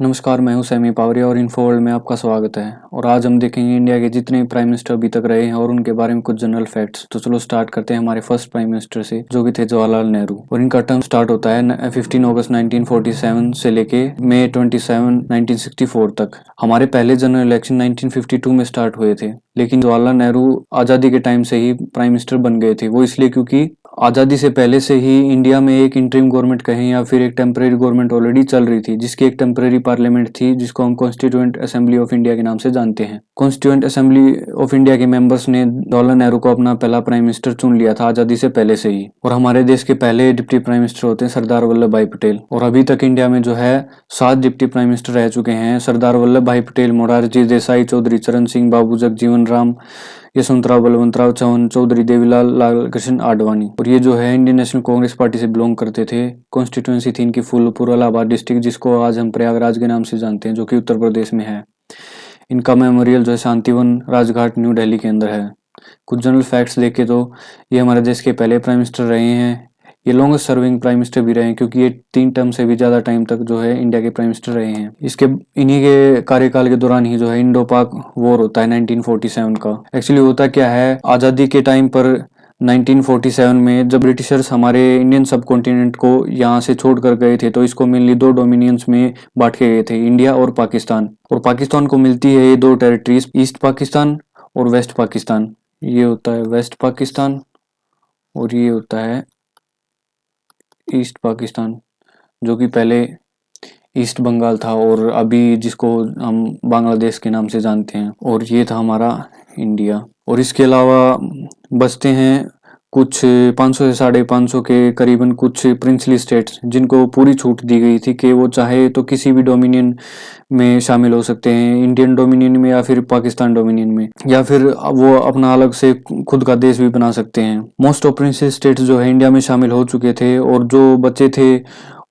नमस्कार, मैं हूं सैमी पावरिया और इन्फो वर्ल्ड में आपका स्वागत है। और आज हम देखेंगे इंडिया के जितने प्राइम मिनिस्टर अभी तक रहे हैं और उनके बारे में कुछ जनरल फैक्ट्स। तो चलो स्टार्ट करते हैं हमारे फर्स्ट प्राइम मिनिस्टर से, जो कि थे जवाहरलाल नेहरू। और इनका टर्म स्टार्ट होता है 15 अगस्त 1947 से लेके मई 27 1964 तक। हमारे पहले जनरल इलेक्शन 1952 में स्टार्ट हुए थे, लेकिन जवाहरलाल नेहरू आज़ादी के टाइम से ही प्राइम मिनिस्टर बन गए थे। वो इसलिए क्योंकि आज़ादी से पहले से ही इंडिया में एक इंटरिम गवर्नमेंट कहें या फिर एक टेम्परेरी गवर्नमेंट ऑलरेडी चल रही थी, जिसकी एक टेम्परेरी पार्लियामेंट थी, जिसको हम कॉन्स्टिट्यूएंट असेंबली ऑफ इंडिया के नाम से जानते हैं। कॉन्स्टिट्यूएंट असेंबली ऑफ इंडिया के मेंबर्स ने जवाहरलाल नेहरू को अपना पहला प्राइम मिनिस्टर चुन लिया था आज़ादी से पहले से ही। और हमारे देश के पहले डिप्टी प्राइम मिनिस्टर होते हैं सरदार वल्लभ भाई पटेल। और अभी तक इंडिया में जो है 7 डिप्टी प्राइम मिनिस्टर रह चुके हैं: सरदार वल्लभ भाई पटेल, मोरारजी देसाई, चौधरी चरण सिंह, बाबू जगजीवन राम, यशवंतराव बलवंतराव चौहान, चौधरी देवीलाल, लाल कृष्ण आडवाणी। और ये जो है इंडियन नेशनल कांग्रेस पार्टी से बिलोंग करते थे। कॉन्स्टिट्यूएंसी थी इनकी फूलपुर इलाहाबाद डिस्ट्रिक्ट, जिसको आज हम प्रयागराज के नाम से जानते हैं, जो कि उत्तर प्रदेश में है। इनका मेमोरियल जो है शांतिवन राजघाट न्यू दिल्ली के अंदर है। कुछ जनरल फैक्ट्स देखे तो ये हमारे देश के पहले प्राइम मिनिस्टर रहे हैं। ये लॉन्गेस्ट सर्विंग प्राइम मिनिस्टर भी रहे हैं, क्योंकि ये 3 टर्म से भी ज़्यादा टाइम तक जो है इंडिया के प्राइम मिनिस्टर रहे हैं। इन्हीं के कार्यकाल के दौरान ही जो है इंडो पाक वॉर होता है 1947 का। एक्चुअली होता क्या है, आज़ादी के टाइम पर 1947 में जब ब्रिटिशर्स हमारे इंडियन सब कॉन्टिनेंट को यहाँ से छोड़ कर गए थे, तो इसको मेनली 2 डोमिनियंस में बांट के गए थे, इंडिया और पाकिस्तान। और पाकिस्तान को मिलती है ये 2 टेरिटरीज, ईस्ट पाकिस्तान और वेस्ट पाकिस्तान। ये होता है वेस्ट पाकिस्तान और ये होता है ईस्ट पाकिस्तान, जो कि पहले ईस्ट बंगाल था और अभी जिसको हम बांग्लादेश के नाम से जानते हैं। और ये था हमारा इंडिया। और इसके अलावा बचते हैं कुछ 500 से 550 के करीबन कुछ प्रिंसली स्टेट्स, जिनको पूरी छूट दी गई थी कि वो चाहे तो किसी भी डोमिनियन में शामिल हो सकते हैं, इंडियन डोमिनियन में या फिर पाकिस्तान डोमिनियन में, या फिर वो अपना अलग से खुद का देश भी बना सकते हैं। मोस्ट ऑफ प्रिंसली स्टेट्स जो है इंडिया में शामिल हो चुके थे, और जो बचे थे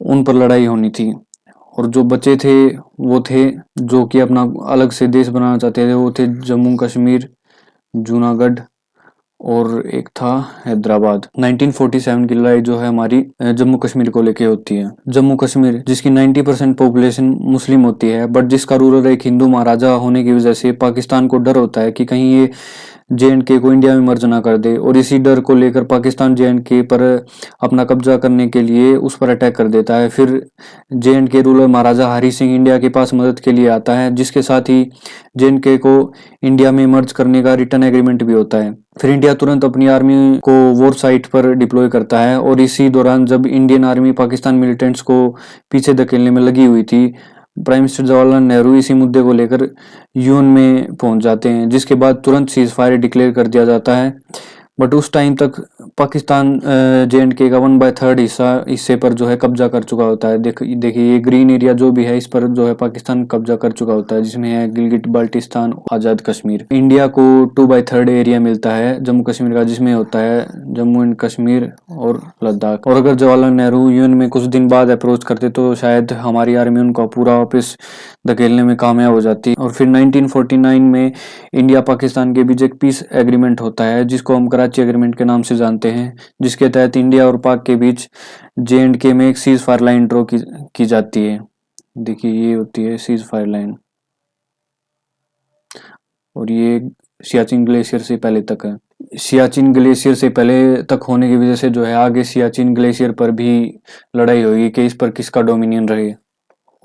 उन पर लड़ाई होनी थी। और जो बचे थे वो थे जो कि अपना अलग से देश बनाना चाहते थे, वो थे जम्मू कश्मीर, जूनागढ़ और एक था हैदराबाद। 1947 की लड़ाई जो है हमारी जम्मू कश्मीर को लेके होती है। जम्मू कश्मीर जिसकी 90% पॉपुलेशन मुस्लिम होती है, बट जिसका रूलर एक हिंदू महाराजा होने की वजह से पाकिस्तान को डर होता है कि कहीं ये JNK को इंडिया में मर्ज ना कर दे। और इसी डर को लेकर पाकिस्तान JNK पर अपना कब्जा करने के लिए उस पर अटैक कर देता है। फिर JNK रूलर महाराजा हरी सिंह इंडिया के पास मदद के लिए आता है, जिसके साथ ही JNK को इंडिया में मर्ज करने का रिटर्न एग्रीमेंट भी होता है। फिर इंडिया तुरंत अपनी आर्मी को वॉर साइट पर डिप्लॉय करता है। और इसी दौरान जब इंडियन आर्मी पाकिस्तान मिलिटेंट्स को पीछे धकेलने में लगी हुई थी, प्राइम मिनिस्टर जवाहरलाल नेहरू इसी मुद्दे को लेकर यूएन में पहुंच जाते हैं, जिसके बाद तुरंत सीज फायर डिक्लेयर कर दिया जाता है। बट उस टाइम तक पाकिस्तान JNK का 1/3 हिस्से पर जो है कब्जा कर चुका होता है। देखिए ये ग्रीन एरिया जो भी है, इस पर जो है पाकिस्तान कब्जा कर चुका होता है, जिसमें है गिलगिट बाल्टिस्तान, आज़ाद कश्मीर। इंडिया को 2/3 एरिया मिलता है जम्मू कश्मीर का, जिसमें होता है जम्मू एंड कश्मीर और लद्दाख। और अगर जवाहरलाल नेहरू यूएन में कुछ दिन बाद अप्रोच करते तो शायद हमारी आर्मी उनको पूरा वापस धकेलने में कामयाब हो जाती। और फिर 1949 में इंडिया पाकिस्तान के बीच एक पीस एग्रीमेंट होता है, जिसको हम कराची एग्रीमेंट के नाम से जानते हैं, जिसके तहत इंडिया और पाक के बीच JNK में एक सीज फायर लाइन ड्रॉ की जाती है। देखिए ये होती है सीज फायर लाइन, और ये सियाचिन ग्लेशियर से पहले तक है। सियाचिन ग्लेशियर से पहले तक होने की वजह से जो है आगे सियाचिन ग्लेशियर पर भी लड़ाई होगी कि इस पर किसका डोमिनियन रहे।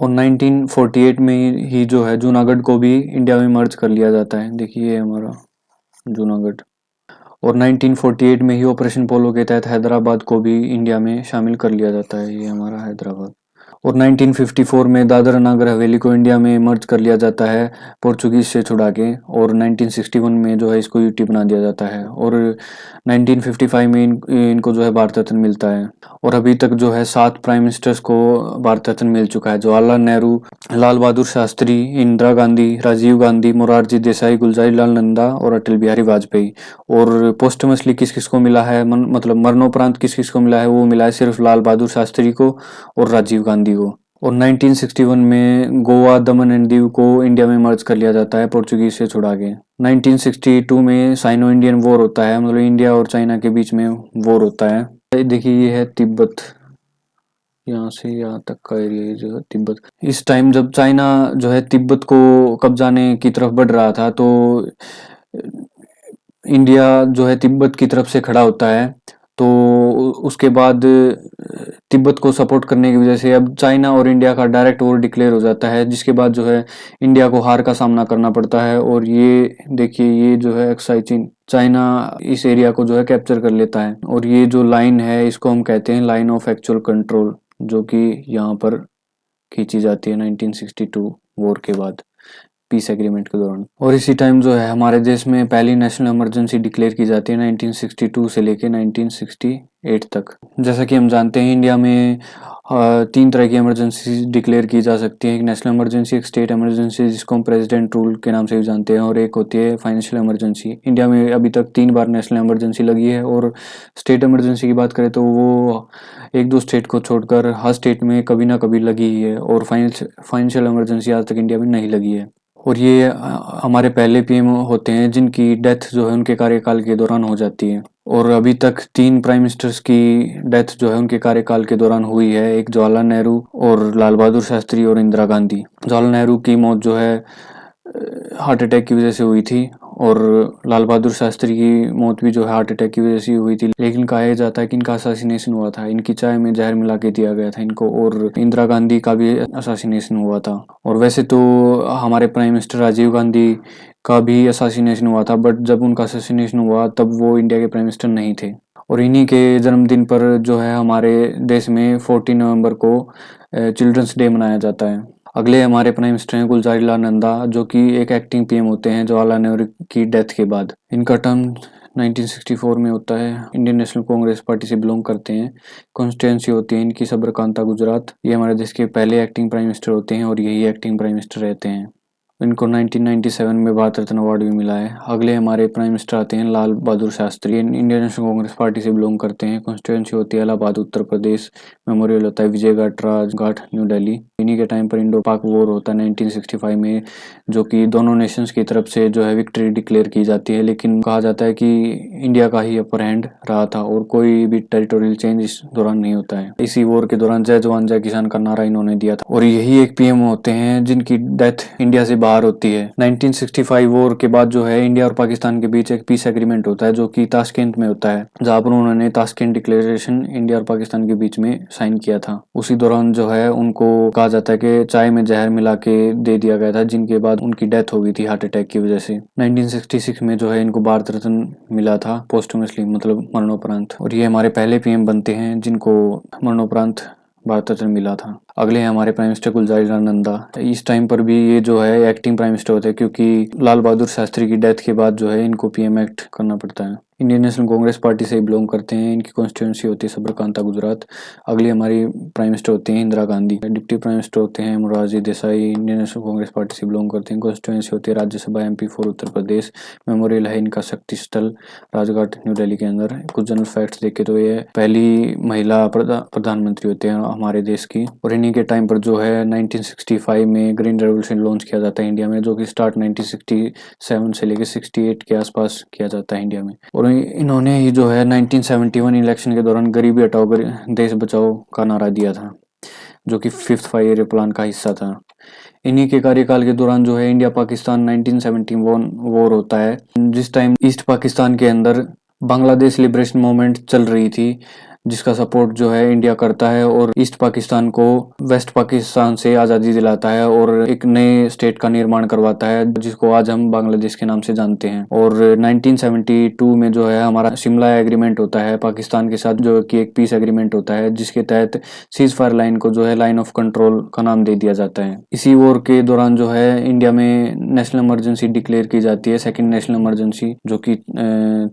और 1948 में ही जो है जूनागढ़ को भी इंडिया में मर्ज कर लिया जाता है। देखिए ये हमारा जूनागढ़। और 1948 में ही ऑपरेशन पोलो के तहत हैदराबाद को भी इंडिया में शामिल कर लिया जाता है। ये हमारा हैदराबाद। और 1954 में दादरा नगर हवेली को इंडिया में मर्ज कर लिया जाता है पोर्चुगीज से छुड़ा के। और 1961 में जो है इसको यूटी बना दिया जाता है। और 1955 में इनको जो है भारत रत्न मिलता है। और अभी तक जो है 7 प्राइम मिनिस्टर्स को भारत रत्न मिल चुका है: जवाहरलाल नेहरू, लाल बहादुर शास्त्री, इंदिरा गांधी, राजीव गांधी, मोरारजी देसाई, गुलजारीलाल नंदा और अटल बिहारी वाजपेयी। और पोस्टमसली किस किस को मिला है, मतलब मरणोपरांत किस किस को मिला है, वो मिला है सिर्फ लाल बहादुर शास्त्री को और राजीव गांधी को। और 1961 में गोवा, दमन एंड दीव को इंडिया में मर्ज कर लिया जाता है पोर्चुगीज से छुड़ा के। 1962 में साइनो इंडियन वॉर होता है, मतलब इंडिया और चाइना के बीच में वॉर होता है। देखिए ये है तिब्बत। यहाँ से यहाँ तक का एरिया जो है तिब्बत। इस टाइम जब चाइना जो है तिब्बत को कब्जाने की तरफ बढ़ रहा था, तो इंडिया जो है तिब्बत की तरफ से खड़ा होता है। तो उसके बाद तिब्बत को सपोर्ट करने की वजह से अब चाइना और इंडिया का डायरेक्ट वॉर डिक्लेयर हो जाता है, जिसके बाद जो है इंडिया को हार का सामना करना पड़ता है। और ये देखिए, ये जो है एक्साई चीन, चाइना इस एरिया को जो है कैप्चर कर लेता है। और ये जो लाइन है इसको हम कहते हैं लाइन ऑफ एक्चुअल कंट्रोल, जो कि यहाँ पर खींची जाती है 1962 वॉर के बाद, पीस एग्रीमेंट के दौरान। और इसी टाइम जो है हमारे देश में पहली नेशनल इमरजेंसी डिक्लेयर की जाती है 1962 से लेके 1968 तक। जैसा कि हम जानते हैं, इंडिया में 3 तरह की इमरजेंसी डिक्लेयर की जा सकती है। एक नेशनल इमरजेंसी, एक स्टेट इमरजेंसी जिसको हम प्रेसिडेंट रूल के नाम से भी जानते हैं, और एक होती है फाइनेंशियल इमरजेंसी। इंडिया में अभी तक 3 बार नेशनल इमरजेंसी लगी है। और स्टेट इमरजेंसी की बात करें तो वो 1-2 स्टेट को छोड़कर हर स्टेट में कभी ना कभी लगी ही है। और फाइनेंशियल इमरजेंसी आज तक इंडिया में नहीं लगी है। और ये हमारे पहले पीएम होते हैं जिनकी डेथ जो है उनके कार्यकाल के दौरान हो जाती है। और अभी तक 3 प्राइम मिनिस्टर्स की डेथ जो है उनके कार्यकाल के दौरान हुई है। एक जवाहरलाल नेहरू और लाल बहादुर शास्त्री और इंदिरा गांधी। जवाहरलाल नेहरू की मौत जो है हार्ट अटैक की वजह से हुई थी, और लाल बहादुर शास्त्री की मौत भी जो है हार्ट अटैक की वजह से हुई थी। लेकिन कहा जाता है कि इनका असासिनेशन हुआ था, इनकी चाय में जहर मिला के दिया गया था इनको। और इंदिरा गांधी का भी असासिनेशन हुआ था। और वैसे तो हमारे प्राइम मिनिस्टर राजीव गांधी का भी असासिनेशन हुआ था, बट जब उनका असासिनेशन हुआ तब वो इंडिया के प्राइम मिनिस्टर नहीं थे। और इन्हीं के जन्मदिन पर जो है हमारे देश में 14 नवंबर को चिल्ड्रंस डे मनाया जाता है। अगले हमारे प्राइम मिनिस्टर हैं गुलजारीलाल नंदा, जो कि एक एक्टिंग पीएम होते हैं जवाहरलाल नेहरू की डेथ के बाद। इनका टर्म 1964 में होता है। इंडियन नेशनल कांग्रेस पार्टी से बिलोंग करते हैं। कॉन्स्टिट्यूंसी होती है इनकी सबरकांता, गुजरात। ये हमारे देश के पहले एक्टिंग प्राइम मिनिस्टर होते हैं, और यही एक्टिंग प्राइम मिनिस्टर रहते हैं। इनको 1997 में भारत रत्न अवार्ड भी मिला है। अगले हमारे प्राइम मिनिस्टर आते हैं Lal Bahadur Shastri. Indian national Congress party से बिलोंग करते हैं। कॉन्स्टिट्यूंसी होती है इलाहाबाद, उत्तर प्रदेश। मेमोरियल होता है विजयघाट, राजघाट, न्यू दिल्ली। इन्हीं के टाइम पर इंडो पाक वॉर होता है 1965 में, जो कि दोनों नेशंस की तरफ से जो है विक्ट्री डिक्लेयर की जाती है। लेकिन कहा जाता है कि इंडिया का ही अपर हैंड रहा था, और कोई भी टेरिटोरियल चेंज इस दौरान नहीं होता है। इसी वॉर के दौरान जय जवान जय किसान का नारा इन्होंने दिया था। और यही एक पीएम होते हैं जिनकी डेथ इंडिया से बाहर होती है। 1965 वॉर के बाद जो है इंडिया और पाकिस्तान के बीच एक पीस एग्रीमेंट होता है, जो कि ताशकंद में होता है, जहां पर उन्होंने ताशकंद डिक्लेरेशन इंडिया और पाकिस्तान के बीच में साइन किया था। उसी दौरान जो है उनको कहा जाता है कि चाय में जहर मिला के दे दिया गया था, जिनके बाद उनकी डेथ हो गई थी हार्ट अटैक की वजह से। 1966 में जो है इनको भारत रत्न मिला था पोस्टुमसली, मतलब मरणोपरांत। और ये हमारे पहले पीएम बनते हैं जिनको मरणोपरांत भारत रत्न मिला था। अगले हैं हमारे प्राइम मिनिस्टर गुलजारीलाल नंदा। इस टाइम पर भी ये जो है एक्टिंग प्राइम मिनिस्टर होते हैं, क्योंकि लाल बहादुर शास्त्री की डेथ के बाद जो है इनको पीएम एक्ट करना पड़ता है। इंडियन नेशनल कांग्रेस पार्टी से बिलोंग करते हैं। इनकी कॉन्स्टिट्यूंसी होती है सबरकांता, गुजरात। अगली हमारी प्राइम मिनिस्टर होती हैं Indira Gandhi. Deputy prime minister होते हैं Morarji Desai. Indian national Congress party से बिलोंग करते हैं। कॉन्स्टिट्यूंसी होती है Rajya Sabha MP for Uttar Pradesh. Memorial है इनका शक्ति स्थल, राजघाट, न्यू दिल्ली के अंदर। कुछ जनरल फैक्ट्स देखे तो ये पहली महिला प्रधानमंत्री होते हैं हमारे देश की। और इन्हीं के टाइम पर जो है 1965 में ग्रीन रेवोल्यूशन लॉन्च किया जाता है इंडिया में, जो कि स्टार्ट 1967 से लेकर 68 के आसपास किया जाता है इंडिया में। और इन्होंने ही जो है 1971 इलेक्शन के दौरान गरीबी हटाओ देश बचाओ का नारा दिया था, जो कि 5th 5-year प्लान का हिस्सा था। इन्हीं के कार्यकाल के दौरान जो है इंडिया पाकिस्तान 1971 वॉर होता है, जिस टाइम ईस्ट पाकिस्तान के अंदर बांग्लादेश लिबरेशन मूवमेंट चल रही थी, जिसका सपोर्ट जो है इंडिया करता है, और ईस्ट पाकिस्तान को वेस्ट पाकिस्तान से आज़ादी दिलाता है और एक नए स्टेट का निर्माण करवाता है, जिसको आज हम बांग्लादेश के नाम से जानते हैं। और 1972 में जो है हमारा शिमला एग्रीमेंट होता है पाकिस्तान के साथ, जो कि एक पीस एग्रीमेंट होता है, जिसके तहत सीज फायर लाइन को जो है लाइन ऑफ कंट्रोल का नाम दे दिया जाता है। इसी वॉर के दौरान जो है इंडिया में नेशनल इमरजेंसी डिक्लेयर की जाती है, सेकेंड नेशनल इमरजेंसी, जो कि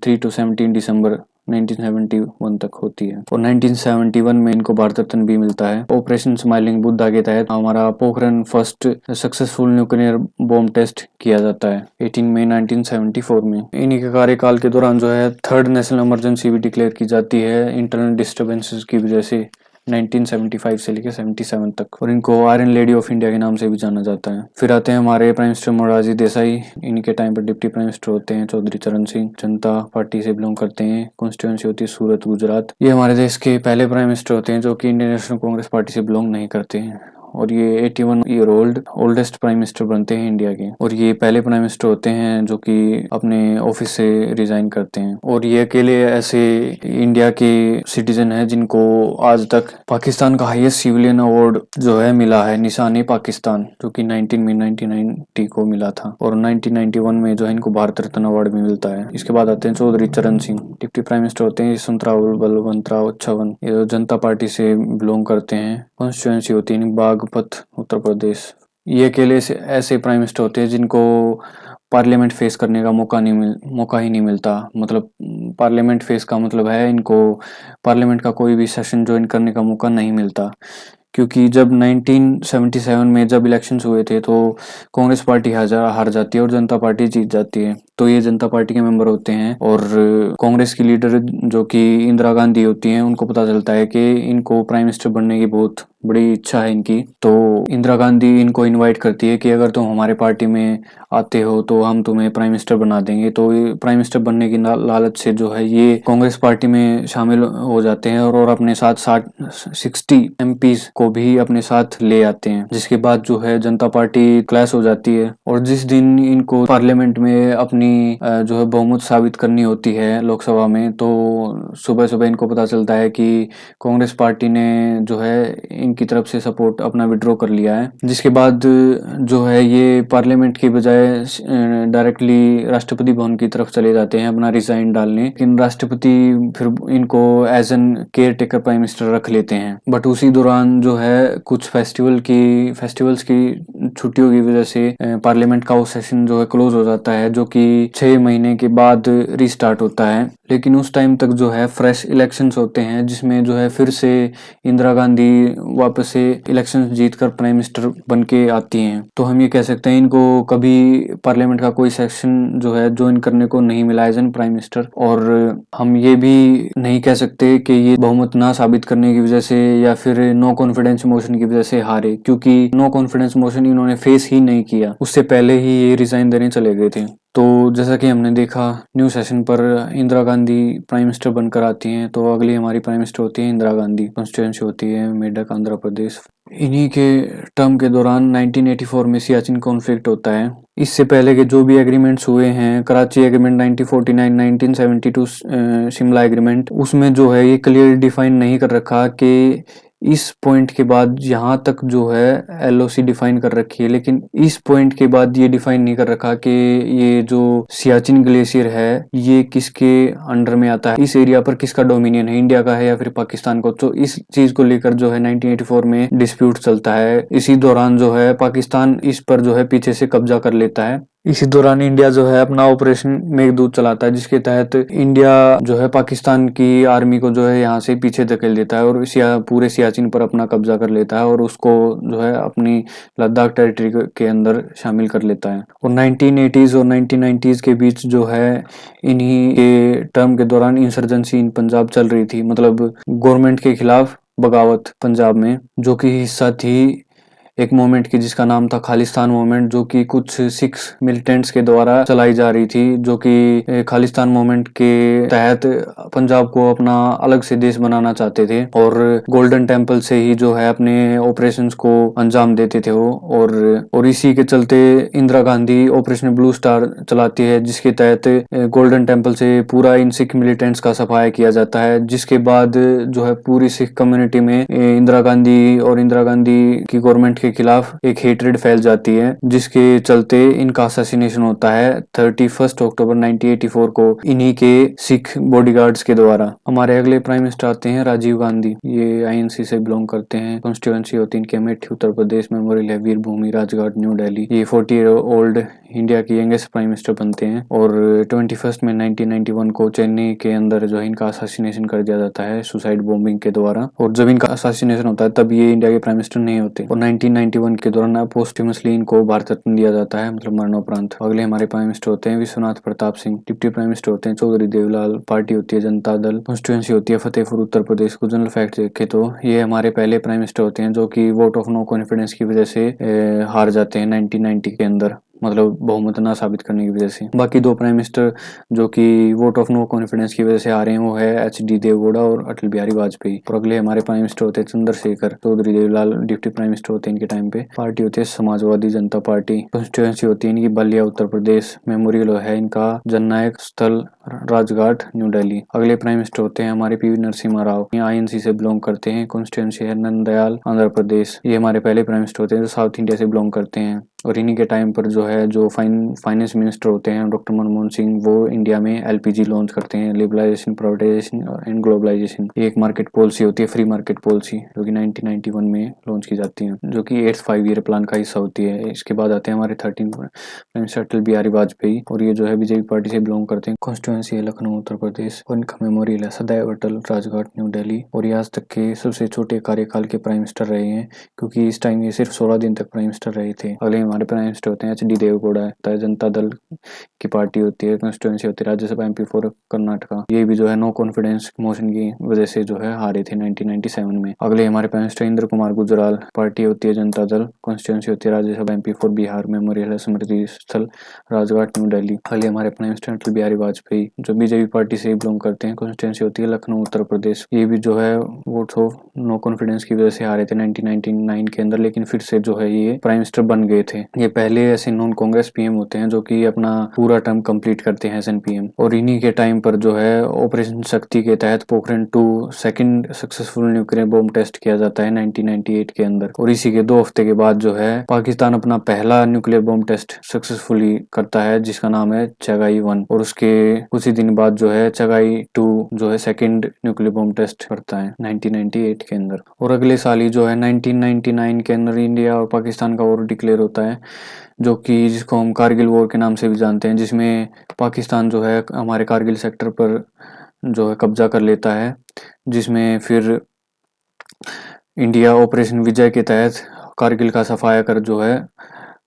3 to 17 दिसंबर 1971 तक होती है। और 1971 में इनको भारत रत्न भी मिलता है। ऑपरेशन स्माइलिंग बुद्धा के तहत हमारा Pokhran first successful nuclear bomb test किया जाता है 18 मई 1974 में। इन्हीं के कार्यकाल के दौरान जो है थर्ड नेशनल इमरजेंसी भी डिक्लेयर की जाती है इंटरनल डिस्टर्बेंसेस की वजह से, 1975 से लेकर 77 तक, और इनको आयरन लेडी ऑफ इंडिया के नाम से भी जाना जाता है। फिर आते हैं हमारे प्राइम मिनिस्टर मोरारजी देसाई। इनके टाइम पर डिप्टी प्राइम मिनिस्टर होते हैं चौधरी चरण सिंह, जनता पार्टी से बिलोंग करते हैं, कॉन्स्टिट्यूंसी होती है सूरत गुजरात। ये हमारे देश के पहले प्राइम मिनिस्टर होते हैं जो कि इंडियन नेशनल कांग्रेस पार्टी से बिलोंग नहीं करते हैं, और ये 81 ईयर ओल्डेस्ट प्राइम मिनिस्टर बनते हैं इंडिया के, और ये पहले प्राइम मिनिस्टर होते हैं जो कि अपने ऑफिस से रिजाइन करते हैं। और ये अकेले ऐसे इंडिया के सिटीजन हैं जिनको आज तक पाकिस्तान का हाईएस्ट सिविलियन अवार्ड जो है मिला है, निशान-ए पाकिस्तान, जो कि 1990 को मिला था, और 1991 में जो है इनको भारत रत्न अवार्ड भी मिलता है। इसके बाद आते हैं चौधरी चरण सिंह, डिप्टी प्राइम मिनिस्टर होते हैं यशवंतराव बलवंतराव चव्हाण, ये जनता पार्टी से बिलोंग करते हैं, कॉन्स्टिट्यूंसी होती है बागपत उत्तर प्रदेश। ये अकेले ऐसे प्राइम मिनिस्टर होते हैं जिनको पार्लियामेंट फेस करने का मौका ही नहीं मिलता। मतलब पार्लियामेंट फेस का मतलब है इनको पार्लियामेंट का कोई भी सेशन ज्वाइन करने का मौका नहीं मिलता, क्योंकि जब 1977 में जब इलेक्शंस हुए थे तो कांग्रेस पार्टी हार जाती है और जनता पार्टी जीत जाती है। तो ये जनता पार्टी के मेंबर होते हैं, और कांग्रेस की लीडर जो कि इंदिरा गांधी होती हैं, उनको पता चलता है कि इनको प्राइम मिनिस्टर बनने की बहुत बड़ी इच्छा है इनकी। तो इंदिरा गांधी इनको इनवाइट करती है कि अगर तुम हमारे पार्टी में आते हो तो हम तुम्हें प्राइम मिनिस्टर बना देंगे। तो ये प्राइम मिनिस्टर बनने की लालच से जो है ये कांग्रेस पार्टी में शामिल हो जाते हैं, और अपने साथ 60 एमपीज को भी अपने साथ ले आते हैं, जिसके बाद जो है जनता पार्टी क्लैश हो जाती है। और जिस दिन इनको पार्लियामेंट में अपनी जो है बहुमत साबित करनी होती है लोकसभा में, तो सुबह सुबह इनको पता चलता है कि कांग्रेस पार्टी ने जो है इनकी तरफ से सपोर्ट अपना विड्रॉ कर लिया है। जिसके बाद जो है ये पार्लियामेंट के बजाय डायरेक्टली राष्ट्रपति भवन की तरफ चले जाते हैं अपना रिजाइन डालने, लेकिन राष्ट्रपति फिर इनको as an caretaker prime minister रख लेते हैं। बट उसी दौरान जो है कुछ फेस्टिवल्स की छुट्टियों की वजह से पार्लियामेंट का वो सेशन जो है क्लोज हो जाता है, जो कि 6 महीने के बाद रीस्टार्ट होता है। लेकिन उस टाइम तक जो है फ्रेश इलेक्शंस होते हैं, जिसमें जो है फिर से इंदिरा गांधी वापस से इलेक्शंस जीतकर प्राइम मिनिस्टर बन के आती हैं। तो हम ये कह सकते हैं इनको कभी पार्लियामेंट का कोई सेक्शन जो है ज्वाइन करने को नहीं मिला एज एन प्राइम मिनिस्टर। और हम ये भी नहीं कह सकते कि ये बहुमत ना साबित करने की वजह से या फिर नो कॉन्फिडेंस मोशन की वजह से हारे, क्योंकि नो कॉन्फिडेंस मोशन इन्होंने फेस ही नहीं किया, उससे पहले ही ये रिजाइन देने चले गए थे। तो जैसा कि हमने देखा न्यू सेशन पर इंदिरा गांधी प्राइम मिनिस्टर बनकर आती हैं, तो अगली हमारी प्राइम मिनिस्टर होती है इंदिरा गांधी, कॉन्स्टिट्यूंसी होती है मेडक आंध्र प्रदेश। इन्हीं के टर्म के दौरान 1984 में सियाचिन कॉन्फ्लिक्ट होता है। इससे पहले के जो भी एग्रीमेंट्स हुए हैं, कराची एग्रीमेंट 1949, 1972 शिमला एग्रीमेंट, उसमें जो है ये क्लियर डिफाइन नहीं कर रखा कि इस पॉइंट के बाद यहाँ तक जो है एलओसी डिफाइन कर रखी है, लेकिन इस पॉइंट के बाद ये डिफाइन नहीं कर रखा कि ये जो सियाचिन ग्लेशियर है ये किसके अंडर में आता है, इस एरिया पर किसका डोमिनियन है, इंडिया का है या फिर पाकिस्तान को। तो इस चीज को लेकर जो है 1984 में डिस्प्यूट चलता है। इसी दौरान जो है पाकिस्तान इस पर जो है पीछे से कब्जा कर लेता है। इसी दौरान इंडिया जो है अपना ऑपरेशन मेघदूत चलाता है, जिसके तहत इंडिया जो है पाकिस्तान की आर्मी को जो है यहाँ से पीछे धकेल देता है और पूरे सियाचिन पर अपना कब्जा कर लेता है, और उसको जो है अपनी लद्दाख टेरिटरी के अंदर शामिल कर लेता है। और 1980s और 1990s के बीच जो है इन्हीं के टर्म के दौरान इंसर्जेंसी इन पंजाब चल रही थी, मतलब गवर्नमेंट के खिलाफ बगावत पंजाब में, जो कि हिस्सा थी एक मूवमेंट की जिसका नाम था खालिस्तान मूवमेंट, जो कि कुछ सिख मिलिटेंट्स के द्वारा चलाई जा रही थी, जो कि खालिस्तान मूवमेंट के तहत पंजाब को अपना अलग से देश बनाना चाहते थे, और गोल्डन टेम्पल से ही जो है अपने ऑपरेशंस को अंजाम देते थे वो। और इसी के चलते Indira Gandhi operation blue star चलाती है, जिसके तहत गोल्डन टेम्पल से पूरा इन सिख मिलिटेंट्स का सफाया किया जाता है। जिसके बाद जो है पूरी सिख कम्युनिटी में इंदिरा गांधी और इंदिरा गांधी की गवर्नमेंट के खिलाफ एक हेट्रेड फैल जाती है, जिसके चलते इनका असैसिनेशन होता है 31 अक्टूबर 1984 को इन्हीं के सिख बॉडीगार्ड्स के द्वारा। हमारे अगले प्राइम मिनिस्टर आते हैं राजीव गांधी। ये आईएनसी से बिलोंग करते हैं, कॉन्स्टिट्यूएंसी होती है इनकी अमेठी उत्तर प्रदेश, मेमोरियल है वीर भूमि राजघाट न्यू दिल्ली। ये 40 ईयर ओल्ड इंडिया के यंगेस्ट प्राइम मिनिस्टर बनते हैं, और 21 में 1991 को चेन्नई के अंदर जो है इनका असैसिनेशन कर दिया जाता है सुसाइड बॉम्बिंग के द्वारा। और जब इनका असैसिनेशन होता है तब ये इंडिया के प्राइम मिनिस्टर नहीं होते। और 19 1991 के दौरान पोस्टह्यूमसली इनको भारत रत्न दिया जाता है, मतलब मरणोपरांत। अगले हमारे प्राइम मिनिस्टर होते हैं Vishwanath Pratap Singh. Deputy prime minister होते हैं चौधरी देवलाल। पार्टी होती है जनता दल। कॉन्स्टिट्यूंसी होती है फतेहपुर उत्तर प्रदेश। को जनरल फैक्ट देखें तो ये हमारे पहले प्राइम मिनिस्टर होते हैं जो कि वोट ऑफ नो कॉन्फिडेंस की वजह से हार जाते हैं 1990 के अंदर, मतलब बहुमत ना साबित करने की वजह से। बाकी दो प्राइम मिनिस्टर जो कि वोट ऑफ नो कॉन्फिडेंस की वजह से हारे हैं वो है एच.डी. देवगौड़ा और अटल बिहारी वाजपेयी। और अगले हमारे प्राइम मिनिस्टर होते हैं Chandrashekhar. Chaudhary Devlal deputy prime minister होते हैं इनके टाइम पे। पार्टी होती है समाजवादी जनता पार्टी। कॉन्स्टिट्यूएंसी होती है इनकी बलिया उत्तर प्रदेश। मेमोरियल है इनका जननायक स्थल राजघाट न्यू दिल्ली। अगले प्राइम मिनिस्टर होते हैं हमारे पी.वी. नरसिम्हा राव। ये आईएनसी से बिलोंग करते हैं। कॉन्स्टिट्यूएंसी है नंदयाल आंध्र प्रदेश। ये हमारे पहले प्राइम मिनिस्टर होते हैं जो साउथ इंडिया से बिलोंग करते हैं। और इन्हीं के टाइम पर जो है जो फाइनेंस मिनिस्टर होते हैं डॉक्टर मनमोहन सिंह, वो इंडिया में एलपीजी लॉन्च करते हैं। लिबरलाइजेशन, प्राइवेटाइजेशन एंड ग्लोबलाइजेशन, एक मार्केट पॉलिसी होती है फ्री मार्केट पॉलिसी जो कि 1991 में लॉन्च की जाती है, जो कि 8th 5 ईयर प्लान का हिस्सा होती है। इसके बाद आते हैं हमारे 13 प्राइम मिनिस्टर अटल बिहारी वाजपेयी, और ये जो है बीजेपी पार्टी से बिलोंग करते हैं। कॉन्स्टिट्यूएंसी है लखनऊ उत्तर प्रदेश, और इनका मेमोरियल है सदैव अटल राजघाट न्यू दिल्ली। और ये आज तक के सबसे छोटे कार्यकाल के प्राइम मिनिस्टर रहे हैं, क्योंकि इस टाइम ये सिर्फ 16 दिन तक प्राइम मिनिस्टर रहे थे। अगले हमारे प्राइम मिनिस्टर होते हैं एच.डी. देवगौड़ा, जनता दल की पार्टी होती है। कॉन्स्टिट्यूएंसी होती है राज्यसभा एमपी फॉर कर्नाटका। ये भी जो है नो कॉन्फिडेंस मोशन की वजह से जो है हारे थे 1997 में। अगले हमारे prime minister Inder Kumar Gujral. Party होती है जनता दल। कॉन्स्टिट्यूएंसी होती है Rajya Sabha MP for Bihar. Memorial Smriti Sthal Rajghat New Delhi. अगले हमारे प्राइम मिनिस्टर अटल बिहारी वाजपेयी जो बीजेपी पार्टी से बिलोंग करते हैं। कॉन्स्टिट्यूएंसी होती है लखनऊ उत्तर प्रदेश। ये भी जो है वोट्स ऑफ नो कॉन्फिडेंस की वजह से हारे थे 1999 के अंदर, लेकिन फिर से जो है ये प्राइम मिनिस्टर बन गए थे। ये पहले ऐसे नॉन कांग्रेस पीएम होते हैं जो कि अपना पूरा टर्म कंप्लीट करते हैं एज एन पीएम। और इन्हीं के टाइम पर जो है ऑपरेशन शक्ति के तहत Pokhran 2 second successful nuclear bomb test किया जाता है 1998 के अंदर। और इसी के 2 हफ्ते के बाद जो है पाकिस्तान अपना पहला न्यूक्लियर बॉम्ब टेस्ट सक्सेसफुली करता है जिसका नाम है चगाई 1। और उसके कुछ ही दिन बाद जो है चगाई 2 जो है सेकंड न्यूक्लियर बॉम्ब टेस्ट करता है 1998 के अंदर। और अगले साल ही जो है 1999 के अंदर इंडिया और पाकिस्तान का वॉर डिक्लेयर होता है, जो कि जिसको हम कारगिल वॉर के नाम से भी जानते हैं, जिसमें पाकिस्तान जो है हमारे कारगिल सेक्टर पर जो है कब्जा कर लेता है, जिसमें फिर इंडिया ऑपरेशन विजय के तहत कारगिल का सफाया कर जो है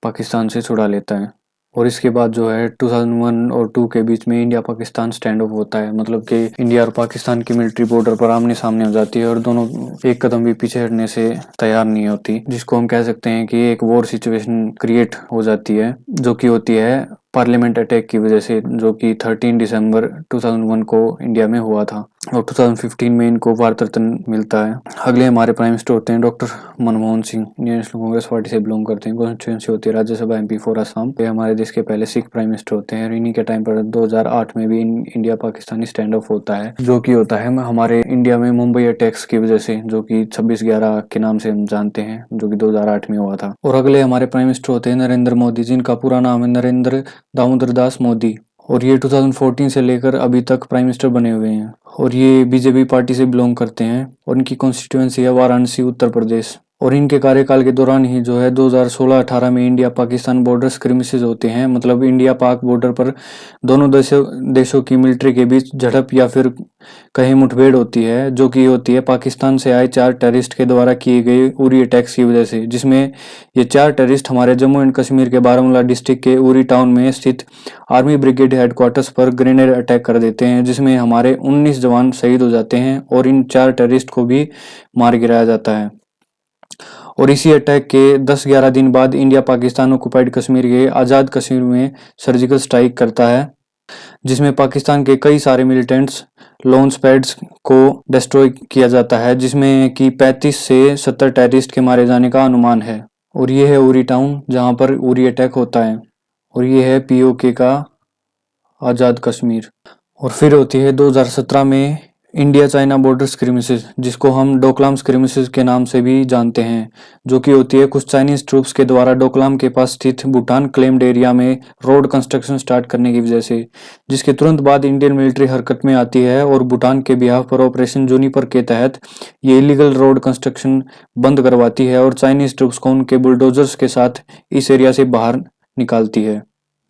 पाकिस्तान से छुड़ा लेता है। और इसके बाद जो है 2001 और 2 के बीच में इंडिया पाकिस्तान स्टैंड ऑफ होता है, मतलब कि इंडिया और पाकिस्तान की मिलिट्री बॉर्डर पर आमने सामने हो जाती है और दोनों एक कदम भी पीछे हटने से तैयार नहीं होती, जिसको हम कह सकते हैं कि एक वॉर सिचुएशन क्रिएट हो जाती है, जो कि होती है पार्लियामेंट अटैक की वजह से, जो कि 13 दिसंबर 2001 को इंडिया में हुआ था। और 2015 में इनको भारत रत्न मिलता है। अगले हमारे प्राइम मिनिस्टर होते हैं doctor Manmohan Singh. Indian national Congress party से बिलोंग करते हैं। कॉन्स्टिट्यूएंसी होती है राज्यसभा एमपी फॉर असम। ये हमारे देश के पहले सिख प्राइम मिनिस्टर होते हैं। और इन्हीं के टाइम पर 2008 में भी इंडिया पाकिस्तानी स्टैंड ऑफ होता है, जो कि होता है हमारे इंडिया में मुंबई अटैक्स की वजह से, जो कि 26/11 के नाम से हम जानते हैं, जो कि 2008 में हुआ था। और अगले हमारे प्राइम मिनिस्टर होते हैं नरेंद्र मोदी, जिनका पूरा नाम है नरेंद्र दामोदर दास मोदी। और ये 2014 से लेकर अभी तक प्राइम मिनिस्टर बने हुए हैं। और ये बीजेपी पार्टी से बिलोंग करते हैं। और इनकी कॉन्स्टिट्यूएंसी है वाराणसी उत्तर प्रदेश। और इनके कार्यकाल के दौरान ही जो है 2016-18 में इंडिया पाकिस्तान बॉर्डर स्क्रिमिसेस होते हैं, मतलब इंडिया पाक बॉर्डर पर दोनों देशों की मिलिट्री के बीच झड़प या फिर कहीं मुठभेड़ होती है, जो कि होती है पाकिस्तान से आए 4 टेररिस्ट के द्वारा किए गए उरी अटैक्स की वजह से, जिसमें ये 4 टेररिस्ट हमारे जम्मू एंड कश्मीर के बारामूला डिस्ट्रिक्ट के उरी टाउन में स्थित आर्मी ब्रिगेड हेडक्वार्टर्स पर ग्रेनेड अटैक कर देते हैं, जिसमें हमारे 19 जवान शहीद हो जाते हैं और इन 4 टेररिस्ट को भी मार गिराया जाता है। और इसी अटैक के 10-11 दिन बाद इंडिया पाकिस्तान ऑक्युपाइड कश्मीर के आज़ाद कश्मीर में सर्जिकल स्ट्राइक करता है, जिसमें पाकिस्तान के कई सारे मिलिटेंट्स लॉन्च पैड्स को डिस्ट्रॉय किया जाता है, जिसमें कि 35 से 70 टेररिस्ट के मारे जाने का अनुमान है। और ये है उरी टाउन जहां पर उरी अटैक होता है। और ये है पीओके का आज़ाद कश्मीर। और फिर होती है 2017 में इंडिया चाइना बॉर्डर स्क्रिमिसेस, जिसको हम डोकलाम स्क्रिमिसेस के नाम से भी जानते हैं, जो कि होती है कुछ चाइनीज ट्रूप्स के द्वारा डोकलाम के पास स्थित भूटान क्लेम्ड एरिया में रोड कंस्ट्रक्शन स्टार्ट करने की वजह से, जिसके तुरंत बाद इंडियन मिलिट्री हरकत में आती है और भूटान के बिहाफ पर ऑपरेशन जूनिपर के तहत ये इलीगल रोड कंस्ट्रक्शन बंद करवाती है और चाइनीज ट्रूप्स को उनके बुलडोजर्स के साथ इस एरिया से बाहर निकालती है।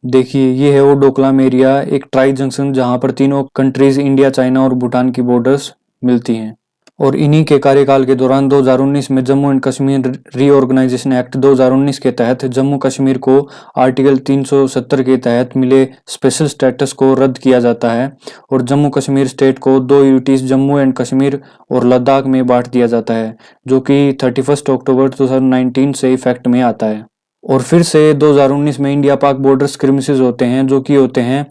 देखिए ये है वो डोकलाम एरिया, एक ट्राई जंक्शन जहां पर तीनों कंट्रीज इंडिया, चाइना और भूटान की बॉर्डर्स मिलती हैं। और इन्हीं के कार्यकाल के दौरान 2019 में Jammu and Kashmir reorganisation act 2019 के तहत जम्मू कश्मीर को आर्टिकल 370 के तहत मिले स्पेशल स्टेटस को रद्द किया जाता है और जम्मू कश्मीर स्टेट को 2 यूनिट्स जम्मू एंड कश्मीर और लद्दाख में बांट दिया जाता है, जो कि 31 अक्टूबर 2019 से इफेक्ट में आता है। और फिर से 2019 में इंडिया पाक बॉर्डर स्क्रिमिसेस होते हैं, जो कि होते हैं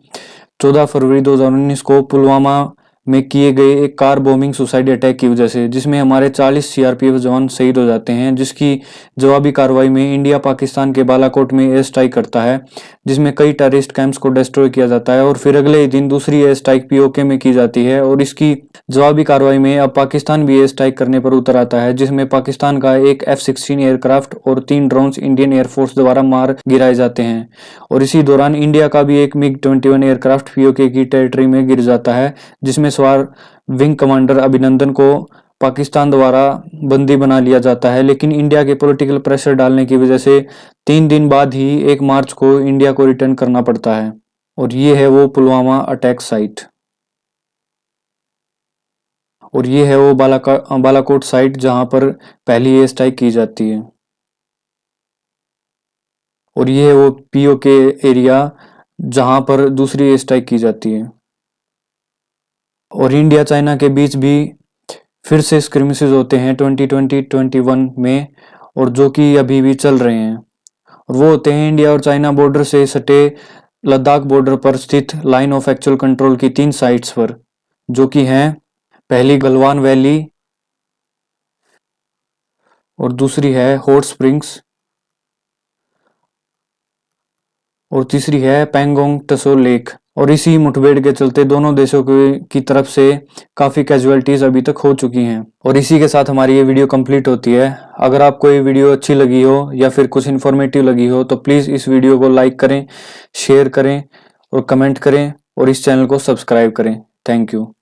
14 फरवरी 2019 को पुलवामा में किए गए एक कार बॉम्बिंग सुसाइड अटैक की वजह से, जिसमें हमारे 40 सीआरपीएफ जवान शहीद हो जाते हैं, जिसकी जवाबी कार्रवाई में इंडिया पाकिस्तान के बालाकोट में एयर स्ट्राइक करता है, जिसमें कई टेररिस्ट कैंप्स को डिस्ट्रॉय किया जाता है। और फिर अगले ही दिन दूसरी एयर स्ट्राइक पीओके में की जाती है और इसकी जवाबी कार्रवाई में अब पाकिस्तान भी एयर स्ट्राइक करने पर उतर आता है, जिसमें पाकिस्तान का एक F-16 एयरक्राफ्ट और 3 ड्रोन्स इंडियन एयरफोर्स द्वारा मार गिराए जाते हैं। और इसी दौरान इंडिया का भी एक MiG-21 एयरक्राफ्ट पीओके की टेरिटरी में गिर जाता है, जिसमें सवार विंग कमांडर अभिनंदन को पाकिस्तान द्वारा बंदी बना लिया जाता है। लेकिन इंडिया के पॉलिटिकल प्रेशर डालने की वजह से 3 दिन बाद ही 1 मार्च को इंडिया को रिटर्न करना पड़ता है। और ये है वो पुलवामा अटैक साइट, और ये है वो बालाकोट साइट जहां पर पहली एयर स्ट्राइक की जाती है। और ये है वो पीओके एरिया जहां पर दूसरी एयर स्ट्राइक की जाती है। और इंडिया चाइना के बीच भी फिर से स्क्रिमिसेस होते हैं 2020-21 में, और जो कि अभी भी चल रहे हैं। और वो होते हैं इंडिया और चाइना बॉर्डर से सटे लद्दाख बॉर्डर पर स्थित लाइन ऑफ एक्चुअल कंट्रोल की 3 साइट्स पर, जो कि हैं पहली गलवान वैली, और दूसरी है हॉट स्प्रिंग्स, और तीसरी है पैंगोंग त्सो लेक। और इसी मुठभेड़ के चलते दोनों देशों की तरफ से काफ़ी कैजुअलिटीज़ अभी तक हो चुकी हैं। और इसी के साथ हमारी ये वीडियो कंप्लीट होती है। अगर आपको ये वीडियो अच्छी लगी हो या फिर कुछ इन्फॉर्मेटिव लगी हो तो प्लीज़ इस वीडियो को लाइक करें, शेयर करें और कमेंट करें, और इस चैनल को सब्सक्राइब करें। Thank you.